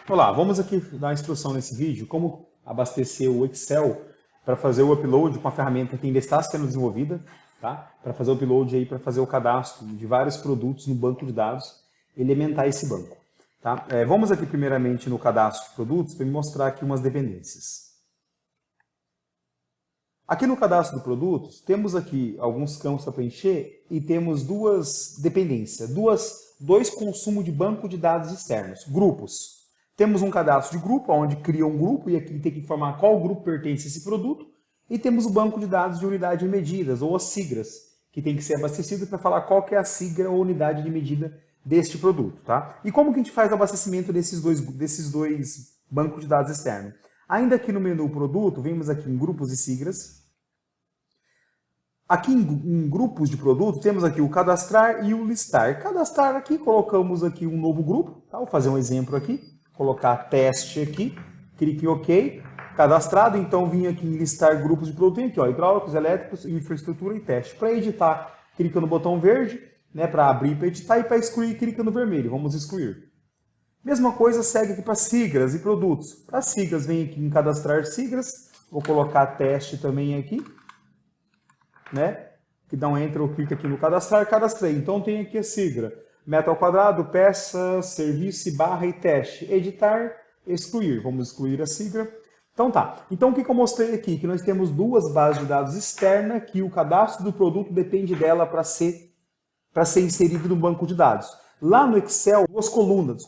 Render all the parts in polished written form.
Olá, vamos aqui dar uma instrução nesse vídeo, como abastecer o Excel para fazer o upload com a ferramenta que ainda está sendo desenvolvida, tá? Para fazer o upload aí, para fazer o cadastro de vários produtos no banco de dados, elementar esse banco. Tá? Vamos aqui primeiramente no cadastro de produtos para me mostrar aqui umas dependências. Aqui no cadastro de produtos, temos aqui alguns campos para preencher e temos duas dependências, dois consumos de banco de dados externos, grupos. Temos um cadastro de grupo, onde cria um grupo e aqui tem que informar qual grupo pertence a esse produto. E temos o banco de dados de unidade de medidas, ou as siglas, que tem que ser abastecido para falar qual que é a sigla ou unidade de medida deste produto. Tá? E como que a gente faz o abastecimento desses dois bancos de dados externos? Ainda aqui no menu produto, vemos aqui em grupos e siglas. Aqui em grupos de produto, temos aqui o cadastrar e o listar. Cadastrar aqui, colocamos aqui um novo grupo. Tá? Vou fazer um exemplo aqui. Colocar teste aqui, clique em OK, cadastrado, então vim aqui em listar grupos de produto, tem aqui, ó, hidráulicos, elétricos, infraestrutura e teste. Para editar, clica no botão verde, né, para abrir para editar, e para excluir, clica no vermelho, vamos excluir. Mesma coisa segue aqui para siglas e produtos. Para siglas, vem aqui em cadastrar siglas, vou colocar teste também aqui, né, que dá um enter ou clica aqui no cadastrar, cadastrei, então tem aqui a sigla. Metro ao quadrado, peça, serviço, barra e teste. Editar, excluir. Vamos excluir a sigla. Então tá. Então o que eu mostrei aqui? Que nós temos duas bases de dados externas que o cadastro do produto depende dela para ser inserido no banco de dados. Lá no Excel, duas colunas.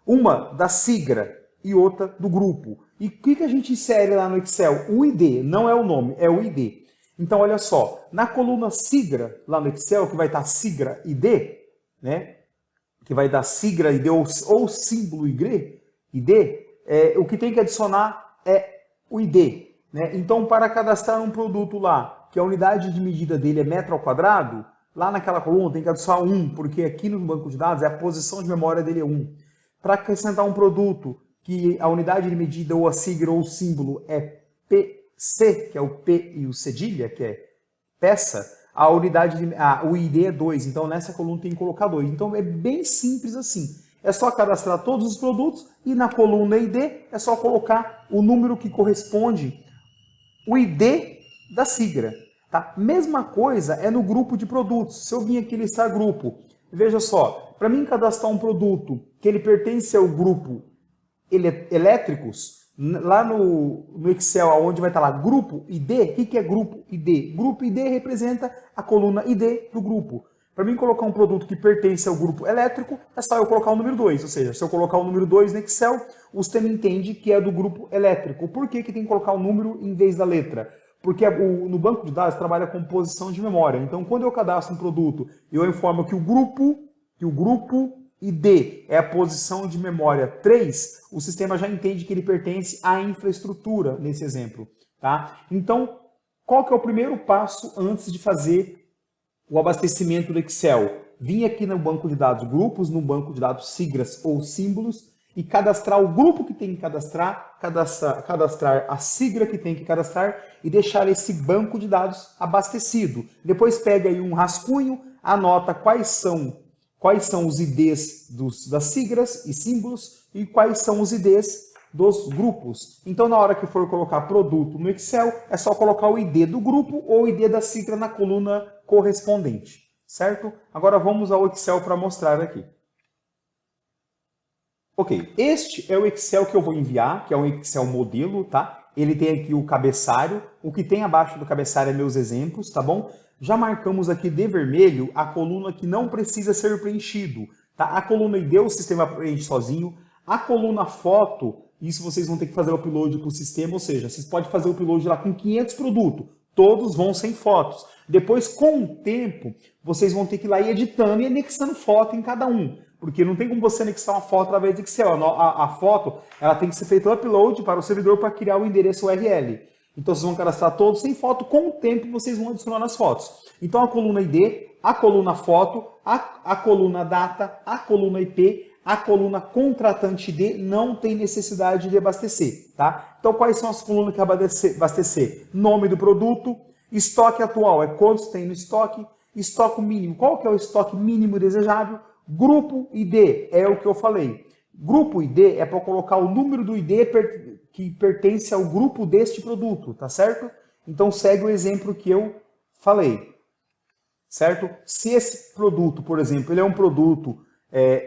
Uma da sigla e outra do grupo. E o que a gente insere lá no Excel? O ID, não é o nome, é o ID. Então, olha só, na coluna sigla, lá no Excel, que vai estar sigla ID, né? Que vai dar sigla ID ou símbolo ID, o que tem que adicionar é o ID. Né? Então, para cadastrar um produto lá, que a unidade de medida dele é metro ao quadrado, lá naquela coluna tem que adicionar 1, porque aqui no banco de dados a posição de memória dele é 1. Para acrescentar um produto que a unidade de medida ou a sigla ou o símbolo é PC, que é o P e o cedilha, que é peça, a unidade o ID é 2, então nessa coluna tem que colocar 2. Então é bem simples assim. É só cadastrar todos os produtos e na coluna ID é só colocar o número que corresponde, o ID da sigla. Tá? Mesma coisa é no grupo de produtos. Se eu vim aqui listar grupo, veja só, para mim cadastrar um produto que ele pertence ao grupo elétricos, lá no Excel, onde vai estar lá grupo ID, o que é grupo ID? Grupo ID representa a coluna ID do grupo. Para mim colocar um produto que pertence ao grupo elétrico, é só eu colocar o número 2. Ou seja, se eu colocar o número 2 no Excel, o sistema entende que é do grupo elétrico. Por que tem que colocar o número em vez da letra? Porque no banco de dados trabalha com posição de memória. Então, quando eu cadastro um produto, eu informo que o grupo ID é a posição de memória 3, o sistema já entende que ele pertence à infraestrutura, nesse exemplo. Tá? Então, qual que é o primeiro passo antes de fazer o abastecimento do Excel? Vim aqui no banco de dados grupos, no banco de dados siglas ou símbolos, e cadastrar o grupo que tem que cadastrar a sigla que tem que cadastrar e deixar esse banco de dados abastecido. Depois pega aí um rascunho, anota quais são os IDs das siglas e símbolos e quais são os IDs dos grupos. Então, na hora que for colocar produto no Excel, é só colocar o ID do grupo ou o ID da sigla na coluna correspondente, certo? Agora vamos ao Excel para mostrar aqui. Ok, este é o Excel que eu vou enviar, que é um Excel modelo, tá? Ele tem aqui o cabeçário, o que tem abaixo do cabeçário é meus exemplos, tá bom? Já marcamos aqui de vermelho a coluna que não precisa ser preenchido. Tá? A coluna ID o sistema preenche sozinho. A coluna foto, isso vocês vão ter que fazer o upload para o sistema, ou seja, vocês podem fazer o upload lá com 500 produtos. Todos vão sem fotos. Depois, com o tempo, vocês vão ter que ir lá e editando e anexando foto em cada um. Porque não tem como você anexar uma foto através do Excel. A foto ela tem que ser feita o upload para o servidor para criar o endereço URL. Então vocês vão cadastrar todos sem foto, com o tempo vocês vão adicionar as fotos. Então a coluna ID, a coluna foto, a coluna data, a coluna IP, a coluna contratante ID não tem necessidade de abastecer. Tá? Então quais são as colunas que abastecer? Nome do produto, estoque atual é quantos tem no estoque, estoque mínimo, qual que é o estoque mínimo desejável, grupo ID é o que eu falei. Grupo ID é para colocar o número do ID que pertence ao grupo deste produto, tá certo? Então segue o exemplo que eu falei, certo? Se esse produto, por exemplo, ele é um produto...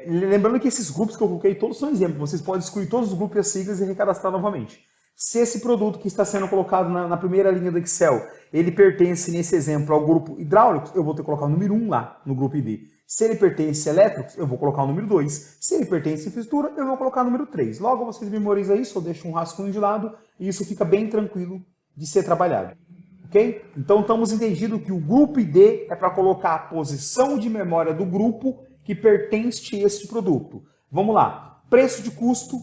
lembrando que esses grupos que eu coloquei todos são exemplos, vocês podem excluir todos os grupos e as siglas e recadastrar novamente. Se esse produto que está sendo colocado na primeira linha do Excel, ele pertence nesse exemplo ao grupo hidráulicos, eu vou ter que colocar o número 1 lá no grupo ID. Se ele pertence a elétricos, eu vou colocar o número 2. Se ele pertence a infraestrutura, eu vou colocar o número 3. Logo vocês memorizam isso, eu deixo um rascunho de lado e isso fica bem tranquilo de ser trabalhado. Ok? Então estamos entendidos que o grupo ID é para colocar a posição de memória do grupo que pertence a este produto. Vamos lá. Preço de custo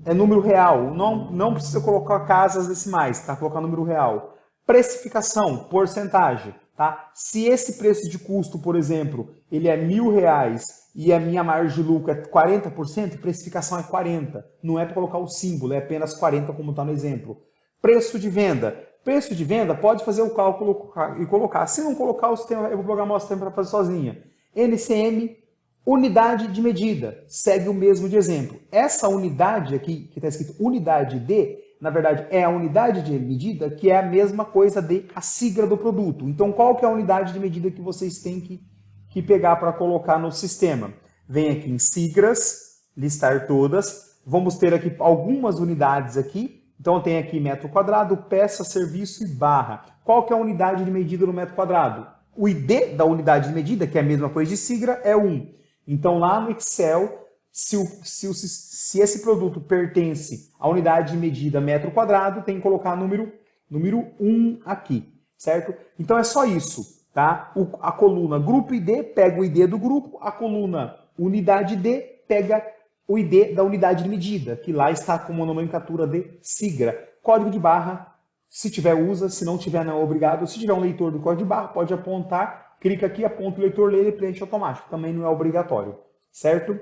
é número real. Não precisa colocar casas decimais, tá? Colocar número real. Precificação, porcentagem. Tá? Se esse preço de custo, por exemplo, ele é R$1.000 e a minha margem de lucro é 40%, precificação é 40%. Não é para colocar o símbolo, é apenas 40% como está no exemplo. Preço de venda. Preço de venda pode fazer o cálculo e colocar. Se não colocar, o sistema, eu vou programar o sistema para fazer sozinha. NCM, unidade de medida. Segue o mesmo de exemplo. Essa unidade aqui, que está escrito unidade de, na verdade, é a unidade de medida que é a mesma coisa de a sigla do produto. Então, qual que é a unidade de medida que vocês têm que pegar para colocar no sistema? Vem aqui em siglas, listar todas. Vamos ter aqui algumas unidades aqui. Então, tem aqui metro quadrado, peça, serviço e barra. Qual que é a unidade de medida no metro quadrado? O ID da unidade de medida, que é a mesma coisa de sigla, é 1. Então, lá no Excel... Se esse produto pertence à unidade de medida metro quadrado, tem que colocar número 1 aqui, certo? Então é só isso, tá? A coluna grupo ID pega o ID do grupo, a coluna unidade D pega o ID da unidade de medida, que lá está com uma nomenclatura de sigla. Código de barra, se tiver usa, se não tiver não é obrigado. Se tiver um leitor do código de barra, pode apontar, clica aqui, aponta o leitor, lê, ele preenche automático. Também não é obrigatório, certo?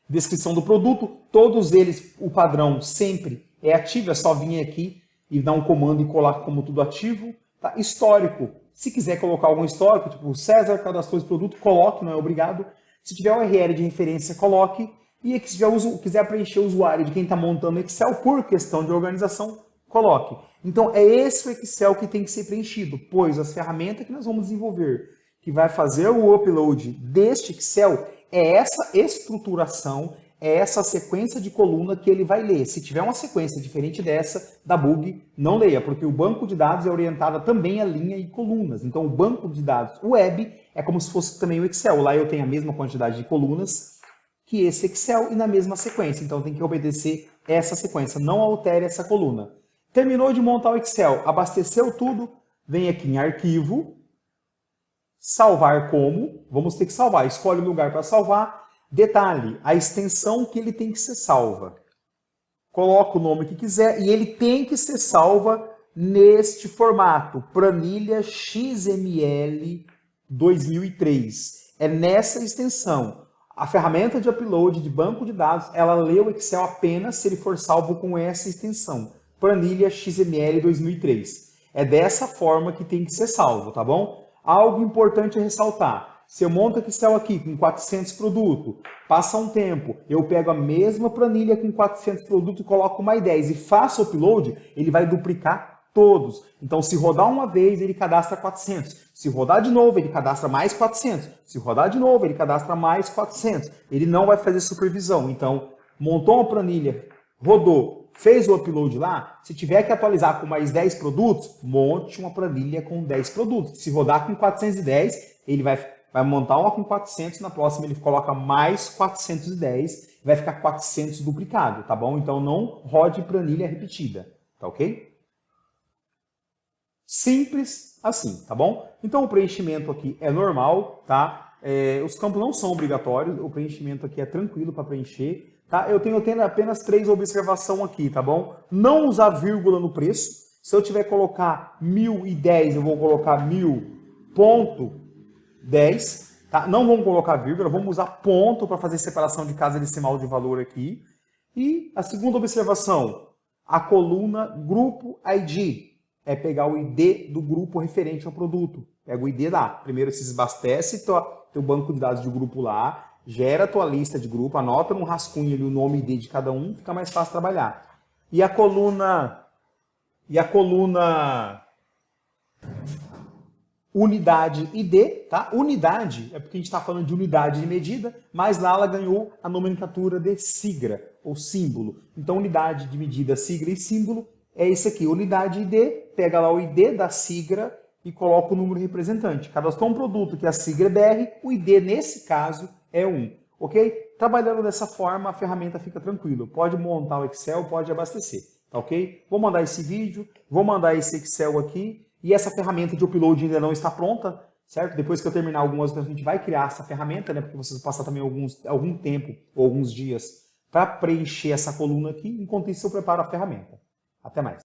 Descrição do produto, todos eles, o padrão sempre é ativo, é só vir aqui e dar um comando e colar como tudo ativo. Tá? Histórico, se quiser colocar algum histórico, tipo César cadastrou esse produto, coloque, não é obrigado. Se tiver um URL de referência, coloque. E se quiser preencher o usuário de quem está montando Excel por questão de organização, coloque. Então é esse o Excel que tem que ser preenchido, pois as ferramentas que nós vamos desenvolver, que vai fazer o upload deste Excel, é essa estruturação, é essa sequência de coluna que ele vai ler. Se tiver uma sequência diferente dessa, dá bug, não leia, porque o banco de dados é orientado também a linha e colunas. Então, o banco de dados web é como se fosse também o Excel. Lá eu tenho a mesma quantidade de colunas que esse Excel e na mesma sequência. Então, tem que obedecer essa sequência. Não altere essa coluna. Terminou de montar o Excel, abasteceu tudo, vem aqui em arquivo, salvar como, vamos ter que salvar, escolhe o lugar para salvar, detalhe, a extensão que ele tem que ser salva. Coloca o nome que quiser e ele tem que ser salva neste formato, planilha XML 2003. É nessa extensão. A ferramenta de upload de banco de dados, ela lê o Excel apenas se ele for salvo com essa extensão, planilha XML 2003. É dessa forma que tem que ser salvo, tá bom? Algo importante a ressaltar, se eu monto Excel aqui com 400 produtos, passa um tempo, eu pego a mesma planilha com 400 produtos e coloco mais 10 e faço o upload, ele vai duplicar todos. Então, se rodar uma vez, ele cadastra 400. Se rodar de novo, ele cadastra mais 400. Se rodar de novo, ele cadastra mais 400. Ele não vai fazer supervisão. Então, montou uma planilha, rodou, fez o upload lá, se tiver que atualizar com mais 10 produtos, monte uma planilha com 10 produtos. Se rodar com 410, ele vai montar uma com 400, na próxima ele coloca mais 410, vai ficar 400 duplicado, tá bom? Então não rode planilha repetida, tá ok? Simples assim, tá bom? Então o preenchimento aqui é normal, tá? Os campos não são obrigatórios, o preenchimento aqui é tranquilo para preencher. Tá? Eu tenho apenas 3 observações aqui, tá bom? Não usar vírgula no preço. Se eu tiver que colocar 1.010, eu vou colocar 1.000.10. Tá? Não vamos colocar vírgula, vamos usar ponto para fazer separação de casa decimal de valor aqui. E a segunda observação, a coluna grupo ID. É pegar o ID do grupo referente ao produto. Pega o ID lá. Primeiro se abastece, tem o banco de dados do grupo lá. Gera a tua lista de grupo, anota no rascunho ali o nome ID de cada um, fica mais fácil trabalhar. E a coluna unidade ID, tá? Unidade é porque a gente está falando de unidade de medida, mas lá ela ganhou a nomenclatura de sigla, ou símbolo. Então, unidade de medida, sigla e símbolo é isso aqui. Unidade ID, pega lá o ID da sigla e coloca o número representante. Cadastrou um produto que a sigla é BR, o ID, nesse caso, é 1. Ok? Trabalhando dessa forma, a ferramenta fica tranquila. Pode montar o Excel, pode abastecer. Tá ok? Vou mandar esse vídeo, vou mandar esse Excel aqui. E essa ferramenta de upload ainda não está pronta, certo? Depois que eu terminar algumas outras, a gente vai criar essa ferramenta, né? Porque vocês vão passar também algum tempo ou alguns dias para preencher essa coluna aqui, enquanto isso eu preparo a ferramenta. Até mais.